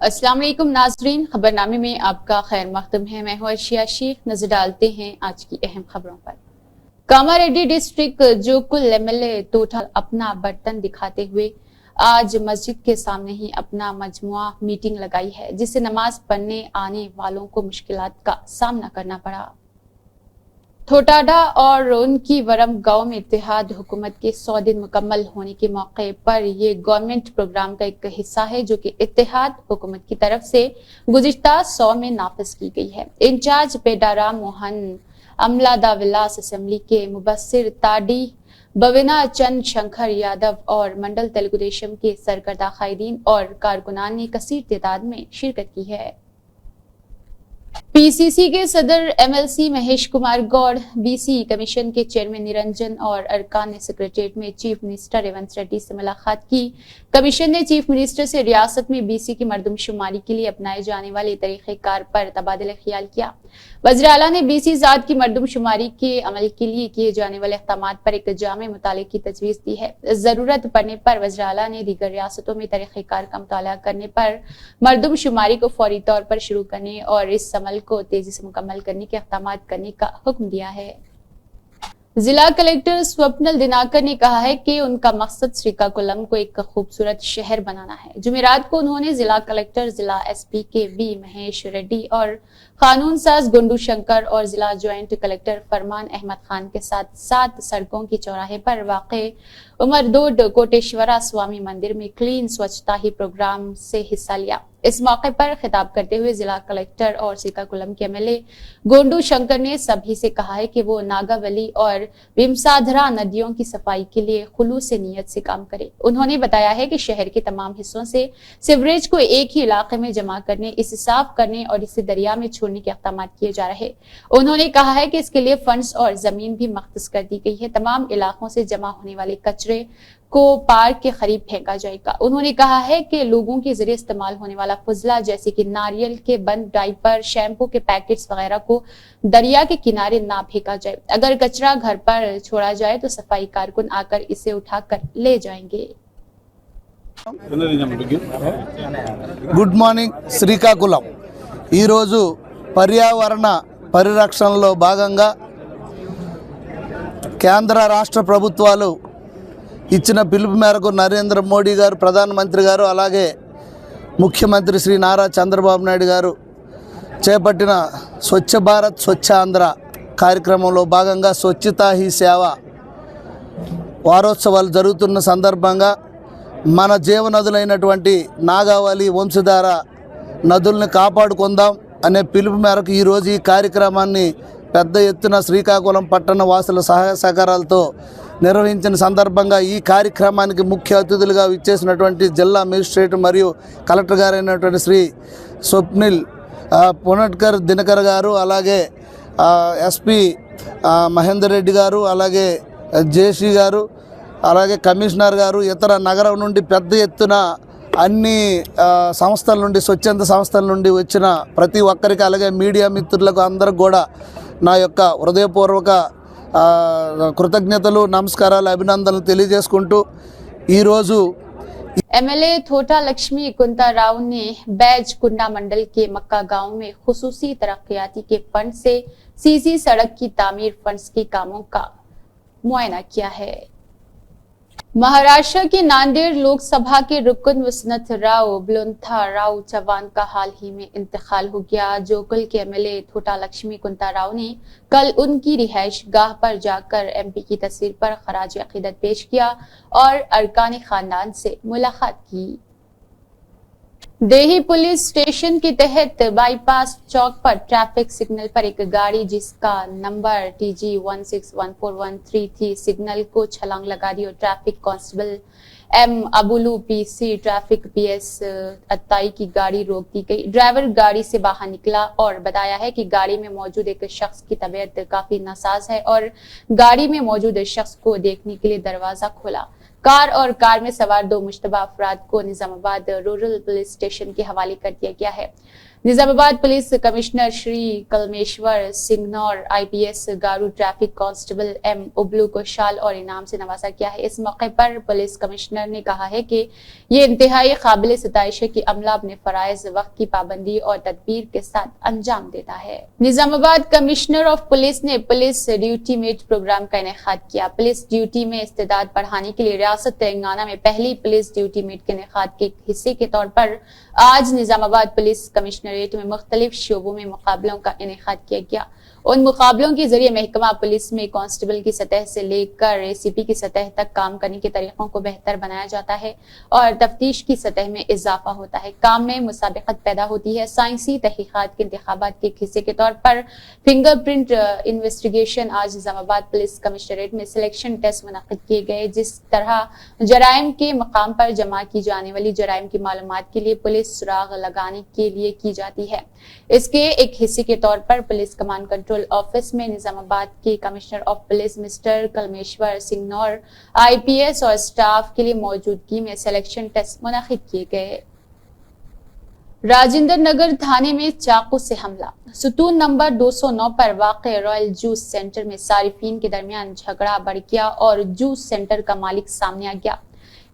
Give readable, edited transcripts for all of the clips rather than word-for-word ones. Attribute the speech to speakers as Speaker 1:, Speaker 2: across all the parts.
Speaker 1: अस्सलाम वालेकुम नाजरीन, खबरनामे में आपका खैर मकदम है। मैं हूं अर्शिया शेख। नजर डालते हैं आज की अहम खबरों पर। कामारेड्डी डिस्ट्रिक्ट जोकुल एमएलए टोटल अपना बर्तन दिखाते हुए आज मस्जिद के सामने ही अपना मजमुआ मीटिंग लगाई है, जिससे नमाज पढ़ने आने वालों को मुश्किलात का सामना करना पड़ा। थोटाडा और उनकी वरम गांव में इत्तेहाद हुकूमत के 100 दिन मुकम्मल होने के मौके पर ये गवर्नमेंट प्रोग्राम का एक हिस्सा है, जो कि इत्तेहाद हुकूमत की तरफ से गुज़िश्ता 100 में नाफिज की गई है। इंचार्ज पेडाराम मोहन अमलादा विलास असेंबली के मुबस्सिर ताडी बविना चंद शंकर यादव और मंडल तेलुगु देशम के सरकर्दा कायदीन और कारकुनान ने कसीर तादाद में शिरकत की है। पीसीसी के सदर MLC Mahesh Kumar Goud, BC commission के चेयरमैन निरंजन और अरकान ने सेक्रेटरीट में चीफ मिनिस्टर रेवंत रेड्डी से मुलाकात की। कमीशन ने चीफ मिनिस्टर से रियासत में बीसी की मर्दमशुमारी के लिए अपनाए जाने वाले तरीक़ेकार पर तबादला ख्याल किया। वज़ीर आला ने बीसी ज़ात की मर्दमशुमारी के अमल के लिए किए जाने वाले इक़दामात पर एक जामे मुताले की तजवीज़ दी है। जरूरत पड़ने पर वज़ीर आला ने दीगर रियासतों में तरीक़ेकार का मुताला करने पर मर्दमशुमारी को फौरी तौर पर शुरू करने और इस अमल को तेजी से मुकम्मल करने के इक़दामात करने का हुक्म दिया है। जिला कलेक्टर स्वप्नल दिनाकर ने कहा है कि उनका मकसद श्रीकाकुलम को एक खूबसूरत शहर बनाना है। जुमेरात को उन्होंने जिला कलेक्टर, जिला एसपी के वी महेश रेड्डी और कानून साज गुंडू शंकर और जिला ज्वाइंट कलेक्टर फरमान अहमद खान के साथ 7 सड़कों की चौराहे पर वाक़े उमरदोड कोटेश्वरा स्वामी मंदिर में क्लीन स्वच्छता ही प्रोग्राम से हिस्सा लिया। इस मौके पर खिताब करते हुए जिला कलेक्टर और श्रीकाकुलम के एमएलए गोंडू शंकर ने सभी से कहा है कि वो नागावली और विमसाधरा नदियों की सफाई के लिए खुलूस से नीयत से काम करे। उन्होंने बताया है कि शहर के तमाम हिस्सों से सीवरेज को एक ही इलाके में जमा करने, इसे साफ करने और इसे दरिया में छोड़ने के इक़दामात किए जा रहे। उन्होंने कहा है कि इसके लिए फंड्स और जमीन भी मख्तस कर दी गई है। तमाम इलाकों से जमा होने वाले कचरे को पार्क के करीब फेंका जाएगा। उन्होंने कहा है कि लोगों के जरिए इस्तेमाल होने वाला फुजला जैसे कि नारियल के बंद, डाइपर, शैम्पू के पैकेट्स वगैरह को दरिया के किनारे ना फेंका जाए। अगर कचरा घर पर छोड़ा जाए तो सफाई कारकुन आकर इसे उठाकर ले जाएंगे।
Speaker 2: గుడ్ మార్నింగ్ శ్రీకాకుళం ఈరోజు పర్యావరణ పరిరక్షణలో భాగంగా కేంద్ర రాష్ట్ర ప్రభుత్వాలు ఇచ్చిన పిలుపు మేరకు నరేంద్ర మోడీ గారు, ప్రధానమంత్రి గారు, అలాగే ముఖ్యమంత్రి శ్రీ నారా చంద్రబాబు నాయుడు గారు చేపట్టిన స్వచ్ఛ భారత్ స్వచ్ఛ ఆంధ్ర కార్యక్రమంలో భాగంగా స్వచ్ఛతా హీ సేవ వారోత్సవాలు జరుగుతున్న సందర్భంగా మన జీవనదులైనటువంటి నాగావళి, వంశధార నదుల్ని కాపాడుకుందాం అనే పిలుపు మేరకు ఈరోజు ఈ కార్యక్రమాన్ని పెద్ద ఎత్తున శ్రీకాకుళం పట్టణ వాసుల సహాయ సహకారాలతో నిర్వహించిన సందర్భంగా ఈ కార్యక్రమానికి ముఖ్య అతిథులుగా విచ్చేసినటువంటి జిల్లా మేజిస్ట్రేట్ మరియు కలెక్టర్ గారైనటువంటి శ్రీ స్వప్నిల్ పునట్కర్ దినకర్ గారు, అలాగే ఎస్పీ మహేందర్ రెడ్డి గారు, అలాగే జేసీ గారు, అలాగే కమిషనర్ గారు, ఇతర నగరం నుండి పెద్ద ఎత్తున అన్ని సంస్థల నుండి, స్వచ్ఛంద సంస్థల నుండి వచ్చిన ప్రతి ఒక్కరికి, అలాగే మీడియా మిత్రులకు అందరికి కూడా నా యొక్క హృదయపూర్వక కృతజ్ఞతలు, నమస్కారాలు, అభినందనలు తెలియజేసుకుంటూ ఈరోజు
Speaker 1: एमएलए थोटा लक्ष्मी कुंता राव ने बैज कुंडा मंडल के मक्का गांव में खुसूसी तरक्याती के फंड से सीसी सड़क की तामीर फंड्स के कामों का मुआयना किया है। महाराष्ट्र की नांदेड़ लोकसभा के रुकन वसनत राव बुलंथा राव चौहान का हाल ही में इंतकाल हो गया। जोकुल के एमएलए थोटा लक्ष्मी कुंता राव ने कल उनकी रिहाइश गाह पर जाकर एमपी की तस्वीर पर खराज अकीदत पेश किया और अरकान खानदान से मुलाकात की। देही पुलिस स्टेशन के तहत बाईपास चौक पर ट्रैफिक सिग्नल पर एक गाड़ी जिसका नंबर TG161413 थी, सिग्नल को छलांग लगा दी और traffic constable M Abulu PC traffic PS अत्ताई की गाड़ी रोक दी गई। ड्राइवर गाड़ी से बाहर निकला और बताया है कि गाड़ी में मौजूद एक शख्स की तबीयत काफी नासाज है और गाड़ी में मौजूद शख्स को देखने के लिए दरवाजा खोला। कार और कार में सवार 2 मुश्तबा अफराद को निजामाबाद रूरल पुलिस स्टेशन के हवाले कर दिया गया है। Nizamabad police commissioner Shri Kalmeshwar Singenwar IPS garu traffic constable M Ubalu को शाल और इनाम से नवाजा किया है। इस मौके पर पुलिस कमिश्नर ने कहा है कि ये इंतहाई काबिल सिताइश है कि अमला अपने फराइज वक्त की पाबंदी और तदबीर के साथ अंजाम देता है। निजामाबाद कमिश्नर ऑफ पुलिस ने पुलिस ड्यूटी मेट प्रोग्राम का इनेकाद किया। पुलिस ड्यूटी में इस्तेदाद बढ़ाने के लिए रियासत तेलंगाना में पहली पुलिस ड्यूटी मेट के इनेकाद के हिस्से के तौर पर आज निजामाबाद पुलिस कमिश्नरेट में मुख्तलिफ शोबों में मुकाबलों का इनेकाद किया गया। उन मुकाबलों के जरिए महकमा पुलिस में कांस्टेबल की सतह से लेकर ACP की सतह तक काम करने के तरीकों को बेहतर बनाया जाता है और तफ्तीश की सतह में इजाफा होता है। काम में मुसाबिकत पैदा होती है। साइंसी तहकीकात के इंतखाबात के हिस्से के तौर पर फिंगरप्रिंट इन्वेस्टिगेशन आज निजामाबाद पुलिस कमिश्नरेट में सिलेक्शन टेस्ट मुनक्किद किए गए। जिस तरह जराइम के मकाम पर जमा की जाने वाली जराइम की मालूमात के लिए पुलिस सुराग लगाने के लिए की जाती है, इसके एक हिस्से के तौर पर पुलिस कमांड कंट्रोल ऑफिस में निजामाबाद के commissioner of police mister Kalmeshwar Singenwar IPS और स्टाफ के लिए मौजूदगी में सिलेक्शन टेस्ट मुनक्किद किए गए। राजेंद्र नगर थाने में चाकू से हमला। सुतून नंबर 209 पर वाक़े रॉयल जूस सेंटर में सारिफीन के दरमियान झगड़ा बढ़ गया और जूस सेंटर का मालिक सामने आ गया।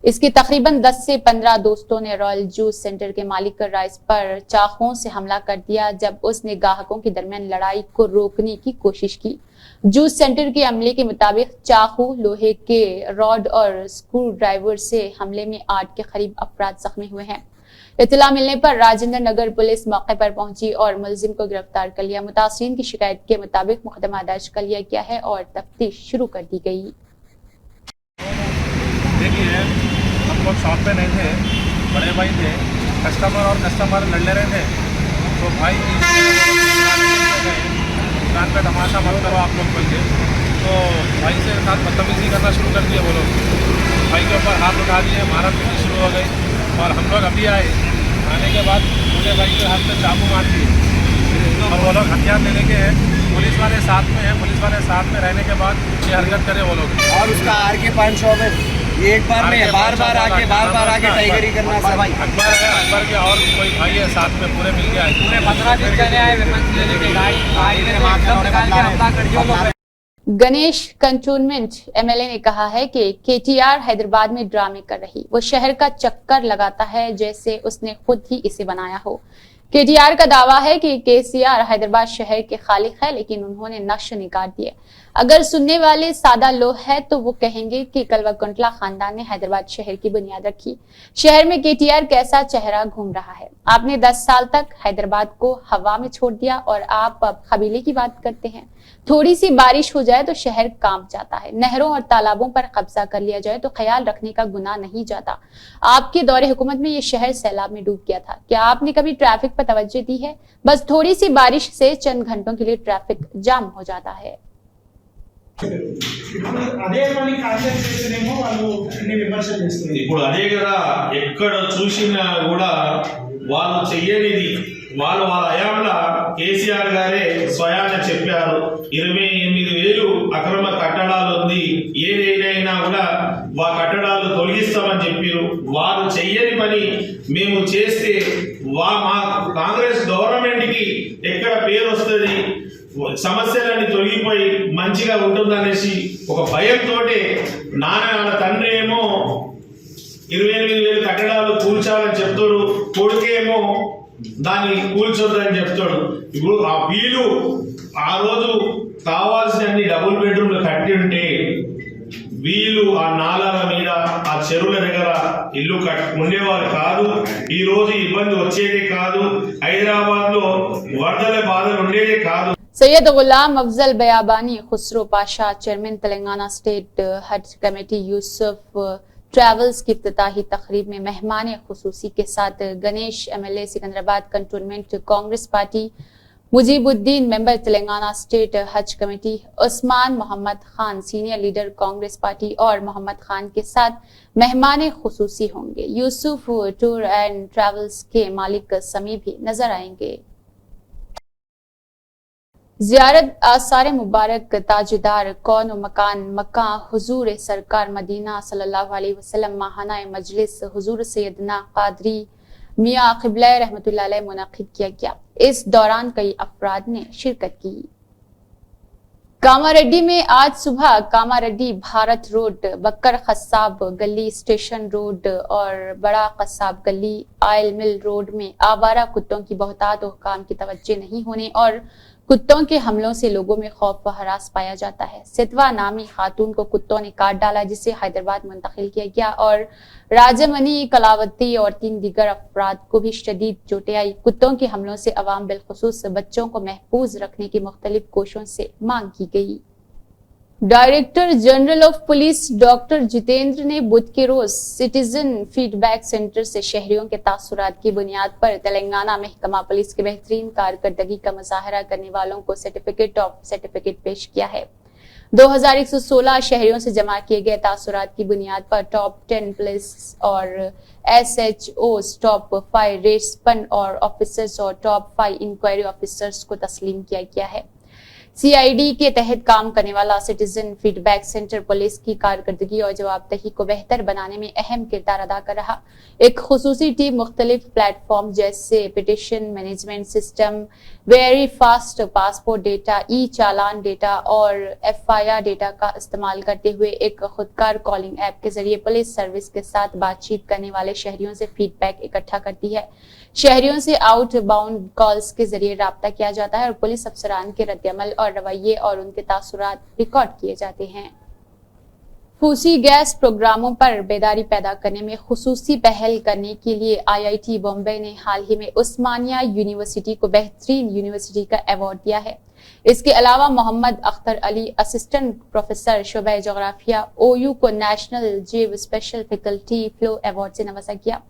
Speaker 1: इसके तकरीबन 10 से 15 दोस्तों ने रॉयल जूस सेंटर के मालिक राइस पर चाकुओं से हमला कर दिया जब उसने ग्राहकों के दरमियान लड़ाई को रोकने की कोशिश की। जूस सेंटर के अमले के मुताबिक चाकू, लोहे के रॉड और स्क्रू ड्राइवर से हमले में 8 के करीब अफराद जख्मी हुए हैं। इत्तला मिलने पर राजेंद्र नगर पुलिस मौके पर पहुंची और मुलजिम को गिरफ्तार कर लिया। मुतासिरीन की शिकायत के मुताबिक मुकदमा दर्ज कर लिया गया है और तफ्तीश शुरू कर दी गई।
Speaker 3: देखिए, हम लोग शॉप पे नहीं थे, बड़े भाई थे, कस्टमर लड़ रहे थे, तो भाई दुकान पे तमाशा मत करो आप लोग बोल के, तो भाई से साथ बदतमीजी करना शुरू कर दिए वो लोग। भाई के ऊपर हाथ उठा दिए, मारा पीटी शुरू हो गई और हम लोग अभी आने के बाद पूरे भाई के हाथ में चाकू मार दिए और वो लोग हथियार लेने के पुलिस वाले साथ में हैं। पुलिस वाले साथ में रहने के बाद ये हरकत करे वो लोग। और उसका RK पान शॉप है, ये एक बार में बार बार आके टाइगरी करना सर। अकबर है, अकबर के और कोई भाई है साथ में, पूरे मिल गया है। पूरे 15 दिन चले आए वेपन लेने के गाड़ी।
Speaker 1: गणेश कंटोनमेंट MLA ने कहा है कि KTR हैदराबाद में ड्रामे कर रही, वो शहर का चक्कर लगाता है जैसे उसने खुद ही इसे बनाया हो। KTR का दावा है कि KCR हैदराबाद शहर के खालिक है, लेकिन उन्होंने नक्श निकाल दिए। अगर सुनने वाले सादा लोग हैं तो वो कहेंगे कि कलवाकुंटला खानदान ने हैदराबाद शहर की बुनियाद रखी। शहर में KTR कैसा चेहरा घूम रहा है। आपने 10 साल तक हैदराबाद को हवा में छोड़ दिया और आप अब कबीले की बात करते हैं। थोड़ी सी बारिश हो जाए तो शहर कांप जाता है। नहरों और तालाबों पर कब्जा कर लिया जाए तो ख्याल रखने का गुनाह नहीं जाता। आपके दौरे हुकूमत में ये शहर सैलाब में डूब गया था। क्या आपने कभी ट्रैफिक पर तवज्जो दी है? बस थोड़ी सी बारिश से चंद घंटों के लिए ट्रैफिक जाम हो जाता है।
Speaker 4: అదే పని కాంగ్రెస్ చేస్తేనేమో వాళ్ళు ఇన్ని విమర్శలు చేస్తారు.
Speaker 5: ఇప్పుడు అదే కదా, ఎక్కడ చూసినా కూడా వాళ్ళు చెయ్యనిది వాళ్ళ హయాంలో కేసీఆర్ గారే స్వయాన చెప్పారు. 28,000 అక్రమ కట్టడాలు ఉంది, ఏదైనా కూడా వా కట్టడాలు తొలగిస్తామని చెప్పారు. వారు చెయ్యని పని మేము చేస్తే మా కాంగ్రెస్ గవర్నమెంట్ కి ఎక్కడ పేరు వస్తుంది, సమస్యలన్నీ తొలగిపోయి మంచిగా ఉంటుందనేసి ఒక భయంతో నాన్న తండ్రి ఏమో 28,000 కట్టడాలు కూల్చాలని చెప్తాడు, కొడుకేమో దాన్ని కూల్చొద్దని చెప్తాడు. ఇప్పుడు ఆ వీళ్ళు ఆ రోజు కావాల్సిన డబుల్ బెడ్రూమ్లు కట్టి ఉంటే వీళ్ళు ఆ నాలాల మీద ఆ చెరువుల దగ్గర ఇల్లు ఉండేవారు కాదు. ఈ రోజు ఇబ్బంది వచ్చేదే కాదు, హైదరాబాద్ లో వరదల బాధలు ఉండేదే కాదు.
Speaker 1: Syed Ghulam Afzal Biyabani Khusro Pasha chairman Telangana state Haj committee Yusuf travels की इफ्तिताही तकरीब में मेहमान खुसूसी के साथ Ganesh MLA Secunderabad cantonment Congress party, Mujeebuddin member Telangana state Haj committee, Usman Mohammed Khan senior leader Congress party और मोहम्मद खान के साथ मेहमान खुसूसी होंगे। यूसुफ टूर एंड ट्रैवल्स के मालिक समी भी नजर आएंगे। ज़ियारत आसार मुबारक ताजदार कौन मकान मक्का हुजूर सरकार मदीना सल्लल्लाहु अलैहि वसल्लम माहाना मजलिस हुजूर सैयदना कादरी मियां क़िबला रहमतुल्लाह अलैह मुनक़िद किया गया। इस दौरान कई अफराद ने शिरकत की। कामारेड्डी में आज सुबह कामारेड्डी भारत रोड, बक्कर खसाब गली, स्टेशन रोड और बड़ा कसाब गली, ऑयल मिल रोड में आवारा कुत्तों की बहुतात और हुक्काम की तवज्जो नहीं होने और कुत्तों के हमलों से लोगों में खौफ व हरास पाया जाता है। सितवा नामी खातून को कुत्तों ने काट डाला, जिसे हैदराबाद मुंतकिल किया गया और राजमनी, कलावती और 3 दीगर अफराद को भी शदीद चोटें आई। कुत्तों के हमलों से अवाम बिलखुसूस बच्चों को महफूज रखने की मुख्तलिफ कोशिशों से मांग की गई। Director general of police doctor Jitendra ने बुध के रोज सिटीजन फीडबैक सेंटर से शहरियों के तासुरात की बुनियाद पर तेलंगाना महकमा पुलिस की बेहतरीन कारकर्दगी का मुजाहरा करने वालों को सर्टिफिकेट पेश किया है। 2116 शहरियों से जमा किए गए तासुरात की बुनियाद पर टॉप 10 पुलिस और SHO, टॉप 5 रेस्पन और ऑफिसर्स और टॉप 5 इंक्वायरी ऑफिसर्स को तस्लीम किया गया है। CID के तहत काम करने वाला सिटीजन फीडबैक सेंटर पुलिस की कारकर्दगी और जवाबदेही को बेहतर बनाने में अहम किरदार अदा कर रहा। एक खुसूसी टीम मुख्तलिफ प्लेटफॉर्म जैसे petition management system, very fast passport data, e challan data और FIR डेटा का इस्तेमाल करते हुए एक खुदकार कॉलिंग ऐप के जरिए पुलिस सर्विस के साथ बातचीत करने वाले शहरियों से फीडबैक इकट्ठा करती है। शहरियों से आउट बाउंड कॉल्स के जरिए राब्ता किया जाता है और पुलिस अफसरान के रद्दअमल और रवैये और उनके तासुरात रिकॉर्ड किए जाते हैं। फूसी गैस प्रोग्रामों पर बेदारी पैदा करने में खुसूसी पहल करने के लिए IIT बॉम्बे ने हाल ही में उस्मानिया यूनिवर्सिटी को बेहतरीन यूनिवर्सिटी का अवार्ड दिया है। इसके अलावा मोहम्मद अख्तर अली असिस्टेंट प्रोफेसर शोबे जोग्राफिया OU को नेशनल जीव स्पेशल फैकल्टी फ्लो अवार्ड से नवाजा गया।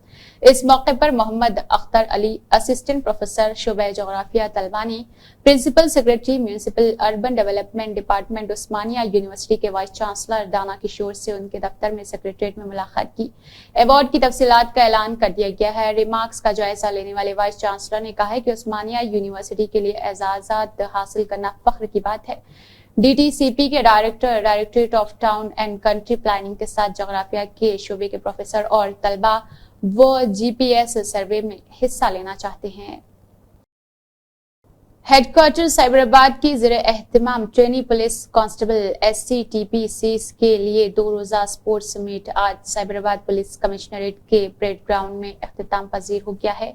Speaker 1: इस मौके पर मोहम्मद अख्तर अली असिस्टेंट प्रोफेसर शोबे जोग्राफिया तलबा ने principal secretary municipal urban development department Osmania university के वाइस चांसलर दाना किशोर से उनके दफ्तर में सेक्रेटरीट में मुलाकात की। अवार्ड की तफसीलात का ऐलान कर दिया गया है। रिमार्क्स का जायजा लेने वाले वाइस चांसलर ने कहा है कि उस्मानिया यूनिवर्सिटी के लिए एजाजात हासिल करना फख्र की बात है। DTCP के directorate of town and country planning के साथ जोग्राफिया के शोबे के प्रोफेसर और तलबा वो GPS सर्वे में हिस्सा लेना चाहते हैं। हेडक्वार्टर साइबराबाद की ज़ेरे एहतमाम ट्रेनी पुलिस कांस्टेबल SCTPCs के लिए 2 रोजा स्पोर्ट्स मीट आज साइबराबाद पुलिस कमिश्नरेट के परेड ग्राउंड में इख्तिताम पजीर हो गया है,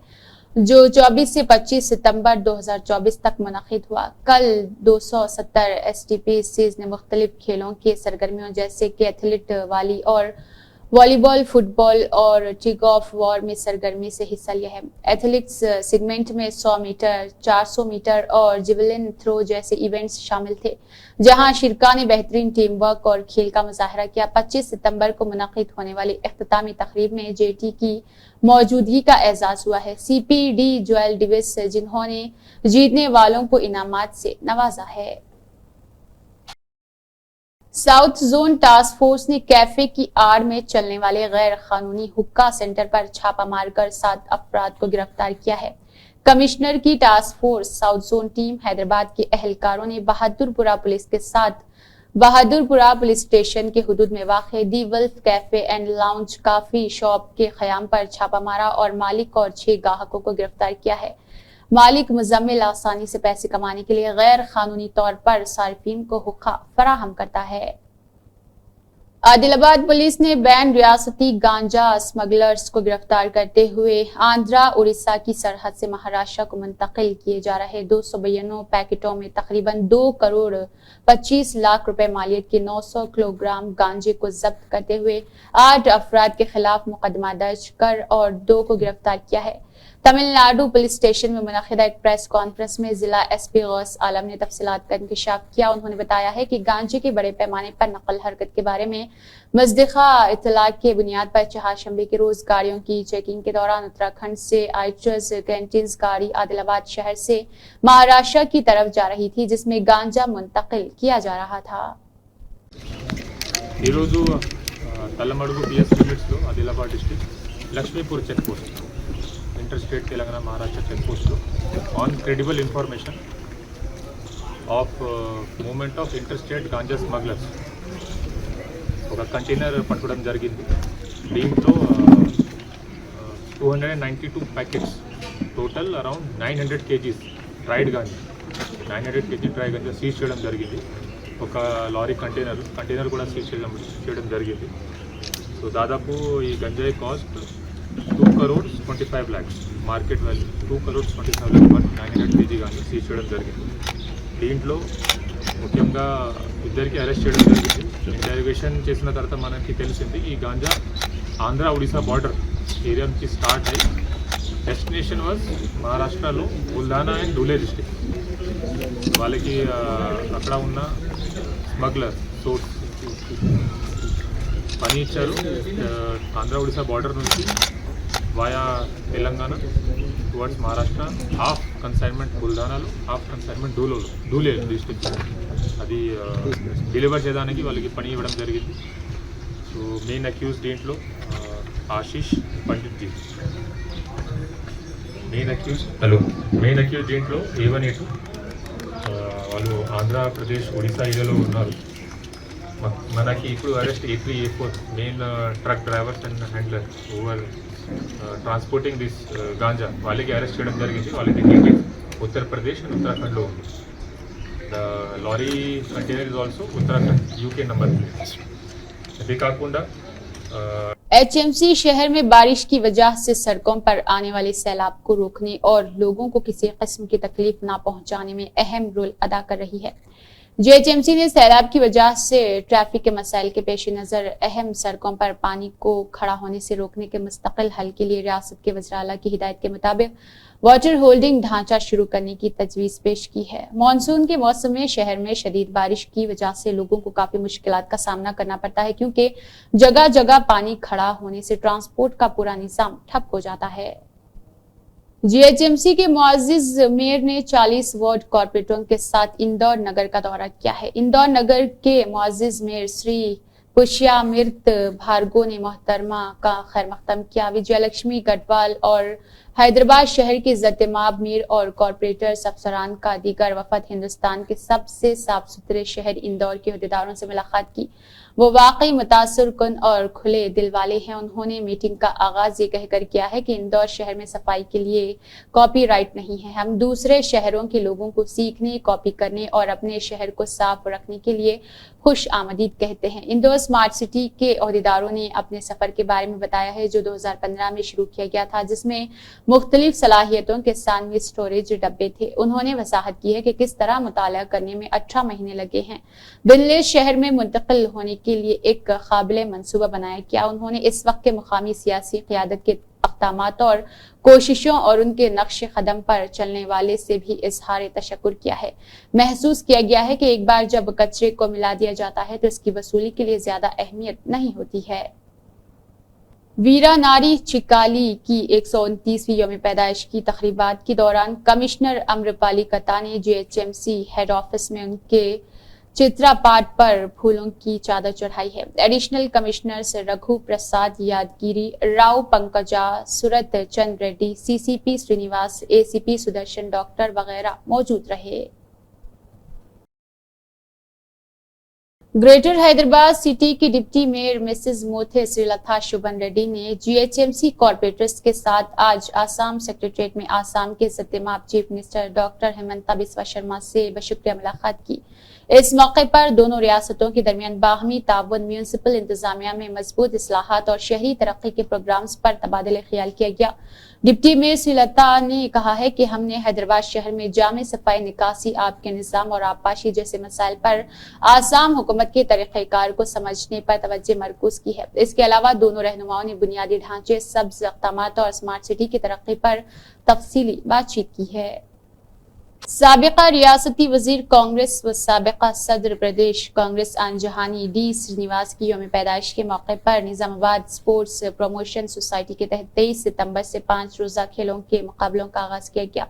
Speaker 1: जो 24 से 25 सितंबर 2024 तक मुनक़िद हुआ। कल 270 STPCs ने मुख्तलिफ खेलों के सरगर्मियों जैसे कि एथलीट वाली और वॉलीबॉल, फुटबॉल और टिग ऑफ वॉर में सरगर्मी से हिस्सा लिया है। एथलेटिक्स सेगमेंट में 100 मीटर, 400 मीटर और जिवलिन थ्रो जैसे इवेंट्स शामिल थे, जहां शिरका ने बेहतरीन टीम वर्क और खेल का मुजाहरा किया। 25 सितंबर को मुनक़िद होने वाली इख्तितामी तकरीब में JT की मौजूदगी का एजाज हुआ है। CPD जोएल डिविस, जिन्होंने जीतने वालों को इनामात से नवाजा है। साउथ जोन टास्क फोर्स ने कैफे की आड़ में चलने वाले गैर कानूनी हुक्का सेंटर पर छापा मारकर 7 अफराद को गिरफ्तार किया है। कमिश्नर की task force south zone team Hyderabad के अहलकारों ने बहादुरपुरा पुलिस के साथ बहादुरपुरा पुलिस स्टेशन के हुदूद में वाक़े the wolf cafe and lounge coffee shop के क़याम पर छापा मारा और मालिक और 6 गाहकों को गिरफ्तार किया है। मालिक मुजम्मिल आसानी से पैसे कमाने के लिए गैर कानूनी तौर पर सार्फिन को हुक्का फराहम करता है। आदिलाबाद पुलिस ने बैन रियासती गांजा स्मगलर्स को गिरफ्तार करते हुए आंध्रा उड़ीसा की सरहद से महाराष्ट्र को मुंतकिल किए जा रहे 292 पैकेटों में तकरीबन 2 करोड़ 25 लाख रुपए मालियत के 900 किलोग्राम गांजे को जब्त करते हुए 8 अफराद के खिलाफ मुकदमा दर्ज कर और 2 को गिरफ्तार किया है। तमिलनाडु पुलिस स्टेशन में मुनक़िदा एक प्रेस कॉन्फ्रेंस में जिला SP गौस आलम ने तफसीलात का इंकशाफ किया। उन्होंने बताया है कि गांजे के बड़े पैमाने पर नकल हरकत के बारे में मज़दिक़ा इत्तला के बुनियाद पर चहारशंबे के रोज गाड़ियों की चेकिंग के दौरान उत्तराखंड से आइट्रस कैंटीन्स गाड़ी आदिलाबाद शहर से महाराष्ट्र की तरफ जा रही थी, जिसमें गांजा मुंतकिल किया जा रहा था।
Speaker 6: తల్లమడుగు PS లిమిట్స్లో Adilabad district Laxmipur check post inter state Telangana Maharashtra check పోస్ట్లో on credible information of moment of inter state ganja smugglers ఒక కంటైనర్ పట్టుకోవడం జరిగింది. దీంతో 292 packets, total around 900 kgs dried ganja. 900 kg dry ganja seize చేయడం జరిగింది. ఒక లారీ కంటైనర్ కూడా సీజ్ చేయడం జరిగింది. సో దాదాపు ఈ గంజాయి cost 2 crores 25 lakhs, market value 2 crores 25 lakhs for 900 kg కానీ సీజ్ చేయడం జరిగింది. దీంట్లో ముఖ్యంగా ఇద్దరికి అరెస్ట్ చేయడం జరిగింది. ఇంటరాగేషన్ చేసిన తర్వాత మనకి తెలిసింది ఈ గాంజా ఆంధ్ర ఒడిశా బార్డర్ ఏరియా నుంచి స్టార్ట్ అయ్యి డెస్టినేషన్ వాజ్ మహారాష్ట్రలో బుల్ధానా అండ్ ధూలే డిస్ట్రిక్ట్. వాళ్ళకి అక్కడ ఉన్న స్మగ్లర్ సోర్స్ పని ఇచ్చారు. ఆంధ్ర ఒడిశా బార్డర్ నుంచి via Telangana towards Maharashtra, half consignment బుల్ధానాలో, హాఫ్ కన్సైన్మెంట్ ధూలే డిస్ట్రిక్ట్ అది డెలివర్ చేయడానికి వాళ్ళకి పని ఇవ్వడం జరిగింది. సో మెయిన్ అక్యూజ్ దీంట్లో ఆశీష్ పండిత్ జీ మెయిన్ అక్యూజ్ దీంట్లో A1 A2 వాళ్ళు ఆంధ్రప్రదేశ్ ఒడిశా ఏరియాలో ఉన్నారు. మనకి ఇప్పుడు arrest A3 A4 main truck drivers and handler over transporting this ganja వాళ్ళకి అరెస్ట్ చేయడం జరిగింది. వాళ్ళకి నేటివ్ ఉత్తరప్రదేశ్ అండ్ ఉత్తరాఖండ్లో ఉంది. The lorry container is also Uttarakhand UK number plate. ఇది కాకుండా
Speaker 1: HMC शहर में बारिश की वजह से सड़कों पर आने वाले सैलाब को रोकने और लोगों को किसी किस्म की तकलीफ न पहुंचाने में अहम रोल अदा कर रही है. JHMC ने सैलाब की वजह से ट्रैफिक के मसाइल के पेश नजर अहम सड़कों पर पानी को खड़ा होने से रोकने के मुस्तकिल हल के लिए रियासत के वज़ीर-ए-आला की हिदायत के मुताबिक वाटर होल्डिंग ढांचा शुरू करने की तजवीज पेश की है. मानसून के मौसम में शहर में शदीद बारिश की वजह से लोगों को काफी मुश्किलात का सामना करना पड़ता है, क्योंकि जगह जगह पानी खड़ा होने से ट्रांसपोर्ट का पूरा निजाम ठप हो जाता है. JHMC के मुअज़्ज़िज़ मेयर ने 40 वार्ड कॉर्पोरेटरों के साथ इंदौर नगर का दौरा किया है. इंदौर नगर के मुअज़्ज़िज़ मेयर श्री पुष्यामृत भार्गव ने मोहतरमा का खैर मकदम किया. विजयलक्ष्मी गढ़वाल और हैदराबाद शहर के इज़्ज़त-ए-माब मेयर और कॉर्पोरेटर्स अफसरान का दीगर वफद हिंदुस्तान के सबसे साफ सुथरे शहर इंदौर के अहदेदारों से मुलाकात की. वो वाकई मुतासर कुन और खुले दिल वाले हैं. उन्होंने मीटिंग का आगाज ये कहकर किया है कि इंदौर शहर में सफाई के लिए कॉपीराइट नहीं है. हम दूसरे शहरों के लोगों को सीखने, कॉपी करने और अपने शहर को साफ रखने के लिए खुश आमदीद कहते हैं. इंदौर स्मार्ट सिटी के अहदेदारों ने अपने सफर के बारे में बताया है, जो 2015 में शुरू किया गया था, जिसमें मुख्तलिफ सलाहियतों के सानवी स्टोरेज डब्बे थे. उन्होंने वजाहत की है कि किस तरह मुताला करने में 18 महीने लगे हैं. दिल्ली शहर में मुंतकिल होने के लिए एक काबिल मंसूबा बनाया गया. उन्होंने इस वक्त के मुकामी सियासी क़यादत के अक़दामात और कोशिशों और उनके नक्श कदम पर चलने वाले से भी इजहार तशक्कुर किया है. महसूस किया गया है कि एक बार जब कचरे को मिला दिया जाता है तो इसकी वसूली के लिए ज्यादा अहमियत नहीं होती है. वीरा नारी चिकाली की 129वीं यौम पैदाइश की तकरीबात के दौरान कमिश्नर अम्रपाली कत्ता ने JHMC हेड ऑफिस में उनके चित्रापाट पर फूलों की चादर चढ़ाई है. Additional commissioners Raghu Prasad Yadagiri, Rao Pankaja, Surat Chand Reddy, CCP Srinivas, ACP Sudarshan doctor वगैरह मौजूद रहे. ग्रेटर हैदराबाद सिटी की deputy mayor missus Mothe Srilatha Shobhan Reddy ने JHMC कॉर्पोरेटर्स के साथ आज आसाम सेक्रेटरीट में आसाम के इज़्ज़त-ए-माब chief minister doctor Himanta Biswa Sarma से बशुक्रिया मुलाकात की. इस मौके पर दोनों रियासतों के दरमियान बाहमी ताउन, म्यूनिसिपल इंतजामिया में मजबूत इस्लाहात और शहरी तरक्की के प्रोग्राम्स पर तबादले ख्याल किया गया. डिप्टी मेयर श्रीलता ने कहा है कि हमने हैदराबाद शहर में जामे सफाई, निकासी, आब के निजाम और आबपाशी जैसे मसाइल पर आसाम हुकूमत के तरीक़ेकार को समझने पर तवज्जो मरकूज की है. इसके अलावा दोनों रहनुमाओं ने बुनियादी ढांचे, सब्ज इक़दामात और स्मार्ट सिटी की तरक्की पर तफसीली बातचीत की है. साबिका रियासती वजीर कांग्रेस व साबिका सदर प्रदेश कांग्रेस आनजहानी D श्रीनिवास की यौम पैदाइश के मौके पर निजामाबाद स्पोर्ट्स प्रमोशन सोसाइटी के तहत 23 सितंबर से 5 रोजा खेलों के मुकाबलों का आगाज किया गया.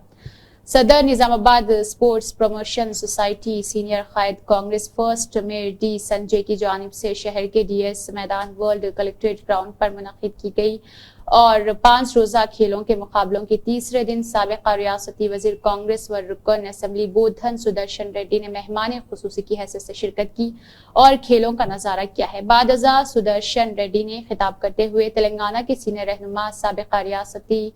Speaker 1: सदर Nizamabad sports promotion society senior कायद Congress first mayor D Sanjay की जानिब से शहर के DS मैदान वर्ल्ड कलेक्ट्रेट ग्राउंड पर मुनक़िद की गई और 5 रोजा खेलों के मुकाबलों के तीसरे दिन साबिक़ा रियासती वज़ीर कांग्रेस व रुकन असम्बली बोधन सुदर्शन रेड्डी ने मेहमान खुसूसी की हैसियत से शिरकत की और खेलों का नजारा किया है। बादअज़ा सुदर्शन रेड्डी ने खिताब करते हुए तेलंगाना के सीनियर रहनुमा साबिक़ा रियासती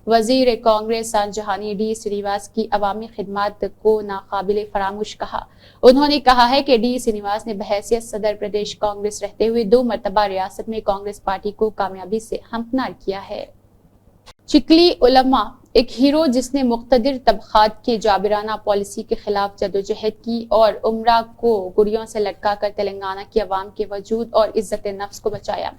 Speaker 1: वज़ीर कांग्रेस जहानी डी श्रीनिवास की अवामी खिदमत को नाकाबिले फरामोश कहा। उन्होंने कहा है कि डी श्रीनिवास ने बहैसियत सदर प्रदेश कांग्रेस रहते हुए 2 मरतबा रियासत में कांग्रेस पार्टी को कामयाबी से हमकिनार किया है। चिकली उलमा एक हीरो जिसने मुख्तदिर तबकात की जाबिराना पॉलिसी के खिलाफ जदोजहद की और उम्रा को गुड़ियों से लटका कर तेलंगाना की अवाम के वजूद और इज्जत नफ्स को बचाया।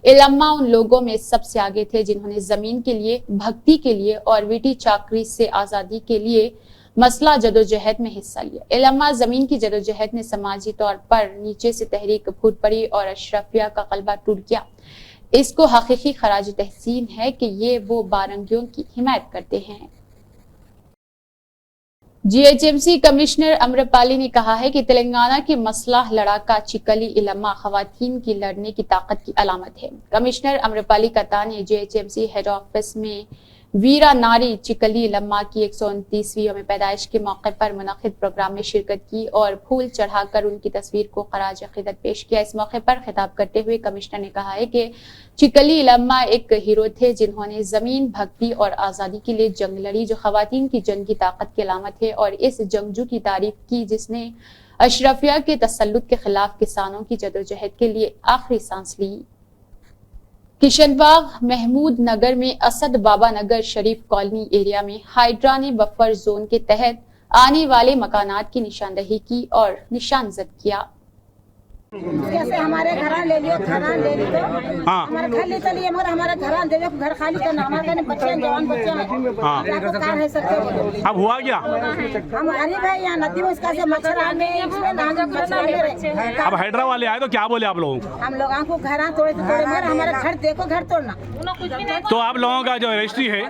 Speaker 1: इलम्मा उन लोगों में सबसे आगे थे जिन्होंने जमीन के लिए, भक्ति के लिए और वीटी चाकरी से आजादी के लिए मसला जदोजहद में हिस्सा लिया। इलम्मा जमीन की जदोजहद ने समाजी तौर पर नीचे से तहरीक फूट पड़ी और अशरफिया का कलबा टूट गया। इसको हकीकी खराज तहसीन है कि ये वो बारंगियों की हिमायत करते हैं। जीएचएमसी कमिश्नर अम्रपाली ने कहा है कि तेलंगाना की मसला लड़ाका चिकली इलम्मा खवातीन की लड़ने की ताकत की अलामत है। कमिश्नर अम्रपाली कता ने जीएचएमसी हेड ऑफिस में वीरा नारी चिकली इलम्मा की 129वीं यौम पैदाइश के मौके पर मुनक्किद प्रोग्राम में शिरकत की और फूल चढ़ाकर उनकी तस्वीर को खराज अकीदत पेश किया। इस मौके पर खिताब करते हुए कमिश्नर ने कहा है कि चिकली इलम्मा एक हीरो थे जिन्होंने जमीन, भक्ति और आज़ादी के लिए जंग लड़ी, जो खवातीन की जंग की ताकत की अलामत है, और इस जंगजू की तारीफ की जिसने अशरफिया के तसल्लुत के खिलाफ किसानों की जदोजहद के लिए आखिरी सांस ली। किशनबाग महमूद नगर में असद बाबा नगर शरीफ कॉलोनी एरिया में हाइड्रा ने बफर जोन के तहत आने वाले मकानात की निशानदही की और निशानजद किया।
Speaker 7: जैसे हमारे घर ले लियो, घर ले लियो, हमारे घर ले चलिए, मगर हमारा घर दे दो, घर खाली करना, हमारे बच्चे जवान बच्चे हैं, कार है सर।
Speaker 8: अब हुआ क्या?
Speaker 7: हम गरीब है, यहाँ नदी में इसका से मच्छर आ गए, इसमें मच्छर।
Speaker 8: अब हैदरा वाले आए तो क्या बोले आप लोगों को?
Speaker 7: हम लोगों को घर तोड़े मगर हमारा घर देखो, घर तोड़ना।
Speaker 8: तो आप लोगों का जो रजिस्ट्री है,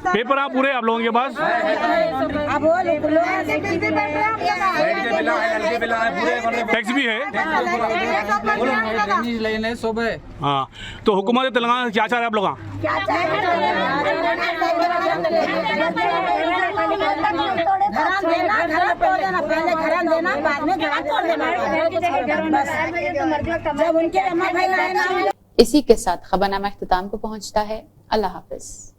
Speaker 8: पेपर आप पूरे आप लोगों के पास? टैक्स भी है। हाँ, तो हुकूमत तेलंगाना क्या चाह रहे हैं आप लोग?
Speaker 1: इसी के साथ खबरनामा इख्तिताम को पहुंचता है। अल्लाह हाफिज।